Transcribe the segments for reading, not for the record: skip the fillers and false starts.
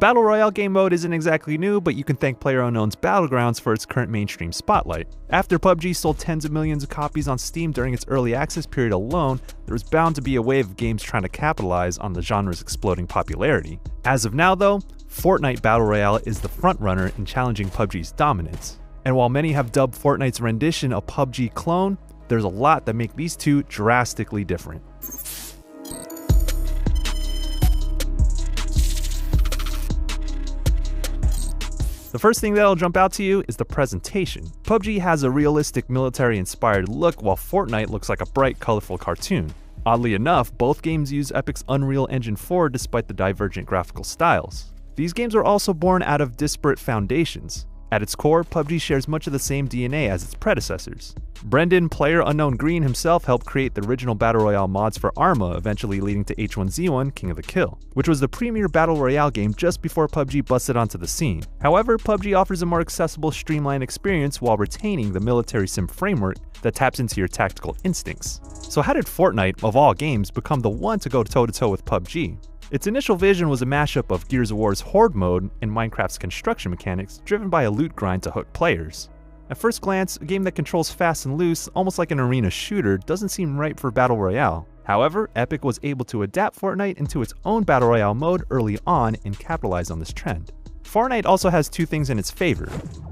Battle Royale game mode isn't exactly new, but you can thank PlayerUnknown's Battlegrounds for its current mainstream spotlight. After PUBG sold tens of millions of copies on Steam during its early access period alone, there was bound to be a wave of games trying to capitalize on the genre's exploding popularity. As of now though, Fortnite Battle Royale is the frontrunner in challenging PUBG's dominance. And while many have dubbed Fortnite's rendition a PUBG clone, there's a lot that make these two drastically different. The first thing that'll jump out to you is the presentation. PUBG has a realistic military-inspired look, while Fortnite looks like a bright, colorful cartoon. Oddly enough, both games use Epic's Unreal Engine 4 despite the divergent graphical styles. These games are also born out of disparate foundations. At its core, PUBG shares much of the same DNA as its predecessors. Brendan PlayerUnknown Green himself helped create the original Battle Royale mods for Arma, eventually leading to H1Z1 King of the Kill, which was the premier Battle Royale game just before PUBG busted onto the scene. However, PUBG offers a more accessible, streamlined experience while retaining the military sim framework that taps into your tactical instincts. So how did Fortnite, of all games, become the one to go toe-to-toe with PUBG? Its initial vision was a mashup of Gears of War's Horde mode and Minecraft's construction mechanics, driven by a loot grind to hook players. At first glance, a game that controls fast and loose, almost like an arena shooter, doesn't seem ripe for Battle Royale. However, Epic was able to adapt Fortnite into its own Battle Royale mode early on and capitalize on this trend. Fortnite also has two things in its favor.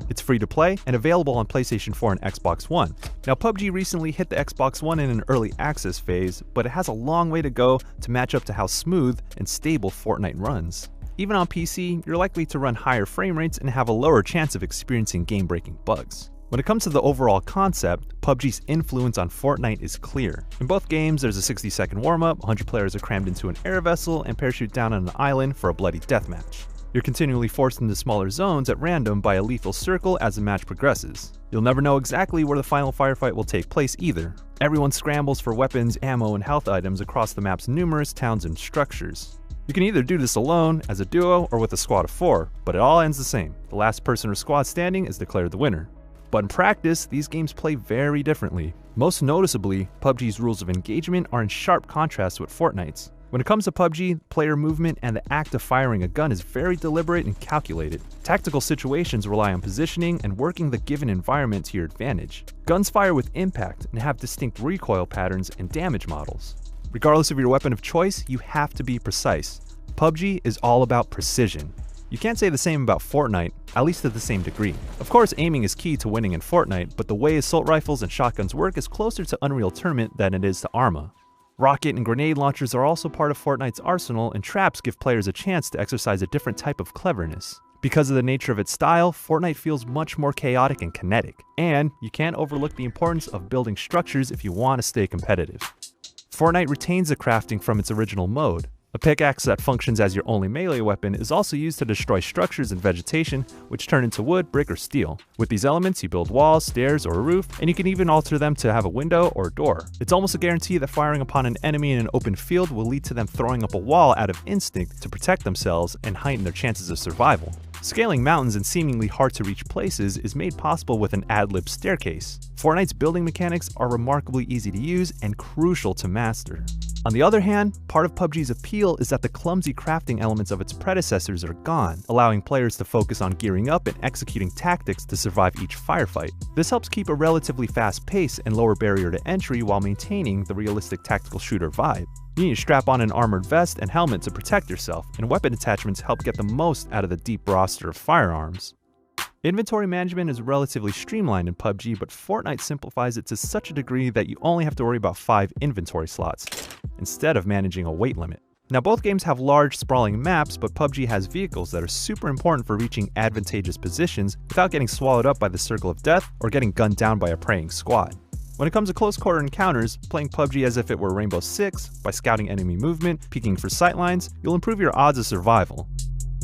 It's free to play and available on PlayStation 4 and Xbox One. Now, PUBG recently hit the Xbox One in an early access phase, but it has a long way to go to match up to how smooth and stable Fortnite runs. Even on PC, you're likely to run higher frame rates and have a lower chance of experiencing game-breaking bugs. When it comes to the overall concept, PUBG's influence on Fortnite is clear. In both games, there's a 60-second warm-up, 100 players are crammed into an air vessel, and parachute down on an island for a bloody deathmatch. You're continually forced into smaller zones at random by a lethal circle as the match progresses. You'll never know exactly where the final firefight will take place either. Everyone scrambles for weapons, ammo, and health items across the map's numerous towns and structures. You can either do this alone, as a duo, or with a squad of 4, but it all ends the same. The last person or squad standing is declared the winner. But in practice, these games play very differently. Most noticeably, PUBG's rules of engagement are in sharp contrast with Fortnite's. When it comes to PUBG, player movement and the act of firing a gun is very deliberate and calculated. Tactical situations rely on positioning and working the given environment to your advantage. Guns fire with impact and have distinct recoil patterns and damage models. Regardless of your weapon of choice, you have to be precise. PUBG is all about precision. You can't say the same about Fortnite, at least to the same degree. Of course, aiming is key to winning in Fortnite, but the way assault rifles and shotguns work is closer to Unreal Tournament than it is to Arma. Rocket and grenade launchers are also part of Fortnite's arsenal, and traps give players a chance to exercise a different type of cleverness. Because of the nature of its style, Fortnite feels much more chaotic and kinetic. And you can't overlook the importance of building structures if you want to stay competitive. Fortnite retains the crafting from its original mode. A pickaxe that functions as your only melee weapon is also used to destroy structures and vegetation, which turn into wood, brick, or steel. With these elements, you build walls, stairs, or a roof, and you can even alter them to have a window or a door. It's almost a guarantee that firing upon an enemy in an open field will lead to them throwing up a wall out of instinct to protect themselves and heighten their chances of survival. Scaling mountains in seemingly hard-to-reach places is made possible with an ad-lib staircase. Fortnite's building mechanics are remarkably easy to use and crucial to master. On the other hand, part of PUBG's appeal is that the clumsy crafting elements of its predecessors are gone, allowing players to focus on gearing up and executing tactics to survive each firefight. This helps keep a relatively fast pace and lower barrier to entry while maintaining the realistic tactical shooter vibe. You need to strap on an armored vest and helmet to protect yourself, and weapon attachments help get the most out of the deep roster of firearms. Inventory management is relatively streamlined in PUBG, but Fortnite simplifies it to such a degree that you only have to worry about 5 inventory slots, instead of managing a weight limit. Now, both games have large, sprawling maps, but PUBG has vehicles that are super important for reaching advantageous positions without getting swallowed up by the circle of death or getting gunned down by a preying squad. When it comes to close quarter encounters, playing PUBG as if it were Rainbow Six, by scouting enemy movement, peeking for sightlines, you'll improve your odds of survival.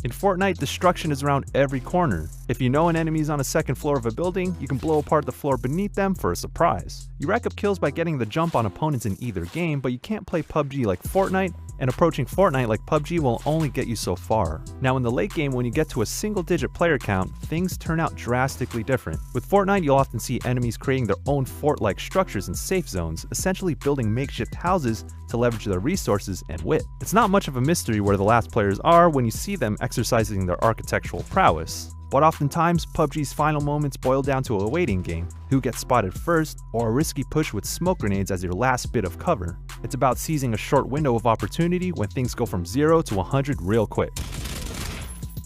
In Fortnite, destruction is around every corner. If you know an enemy is on a second floor of a building, you can blow apart the floor beneath them for a surprise. You rack up kills by getting the jump on opponents in either game, but you can't play PUBG like Fortnite and approaching Fortnite like PUBG will only get you so far. Now in the late game, when you get to a single-digit player count, things turn out drastically different. With Fortnite, you'll often see enemies creating their own fort-like structures and safe zones, essentially building makeshift houses to leverage their resources and wit. It's not much of a mystery where the last players are when you see them exercising their architectural prowess. But oftentimes, PUBG's final moments boil down to a waiting game, who gets spotted first, or a risky push with smoke grenades as your last bit of cover. It's about seizing a short window of opportunity when things go from 0 to 100 real quick.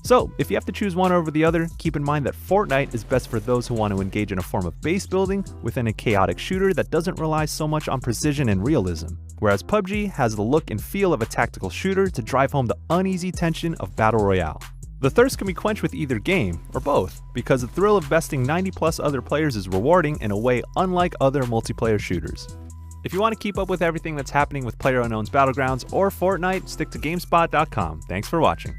So, if you have to choose one over the other, keep in mind that Fortnite is best for those who want to engage in a form of base building within a chaotic shooter that doesn't rely so much on precision and realism, whereas PUBG has the look and feel of a tactical shooter to drive home the uneasy tension of Battle Royale. The thirst can be quenched with either game, or both, because the thrill of besting 90+ other players is rewarding in a way unlike other multiplayer shooters. If you want to keep up with everything that's happening with PlayerUnknown's Battlegrounds or Fortnite, stick to GameSpot.com. Thanks for watching.